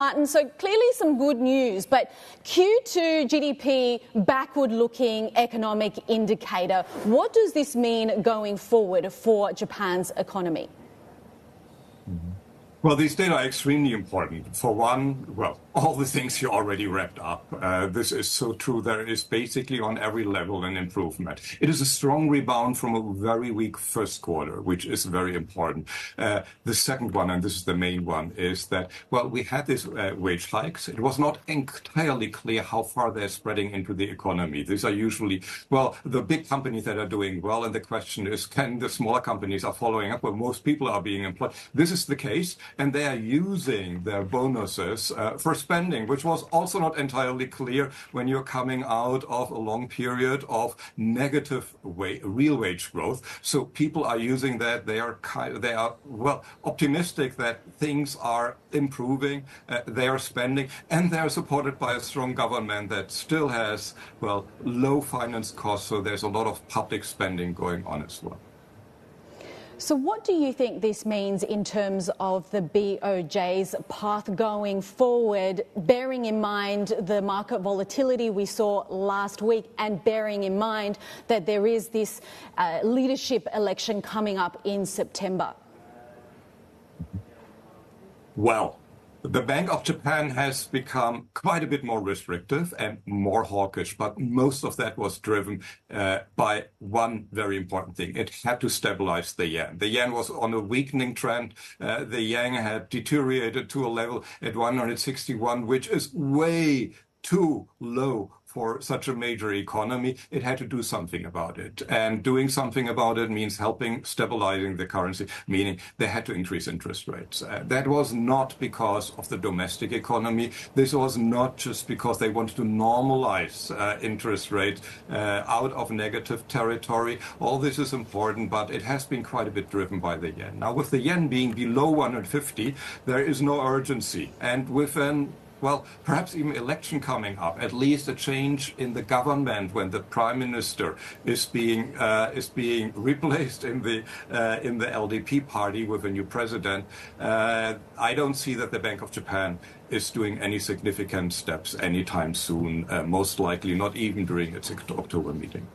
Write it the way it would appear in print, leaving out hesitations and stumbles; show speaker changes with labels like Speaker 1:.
Speaker 1: Martin, so clearly some good news, but Q2 GDP backward-looking economic indicator. What does this mean going forward for Japan's economy?
Speaker 2: Well, these data are extremely important. For one, well, all the things you already wrapped up. This is so true. There is basically on every level an improvement. It is a strong rebound from a very weak first quarter, which is very important. The second one, and this is the main one, is that, well, we had these wage hikes. It was not entirely clear how far they're spreading into the economy. These are usually, well, the big companies that are doing well, and the question is, can the smaller companies are following up where most people are being employed? This is the case. And they are using their bonuses for spending, which was also not entirely clear when you're coming out of a long period of negative real wage growth. So people are using that. They are well optimistic that things are improving. They are spending, and they are supported by a strong government that still has, well, low finance costs. So there's a lot of public spending going on as well.
Speaker 1: So what do you think this means in terms of the BOJ's path going forward, bearing in mind the market volatility we saw last week and bearing in mind that there is this leadership election coming up in September?
Speaker 2: Well, the Bank of Japan has become quite a bit more restrictive and more hawkish, but most of that was driven by one very important thing. It had to stabilize the yen. The yen was on a weakening trend. The yen had deteriorated to a level at 161, which is way too low for such a major economy. It had to do something about it. And doing something about it means helping stabilizing the currency, meaning they had to increase interest rates. That was not because of the domestic economy. This was not just because they wanted to normalize interest rates out of negative territory. All this is important, but it has been quite a bit driven by the yen. Now, with the yen being below 150, there is no urgency. And with well, perhaps even election coming up, at least a change in the government when the prime minister is being replaced in the LDP party with a new president. I don't see that the Bank of Japan is doing any significant steps anytime soon. Most likely not even during its October meeting.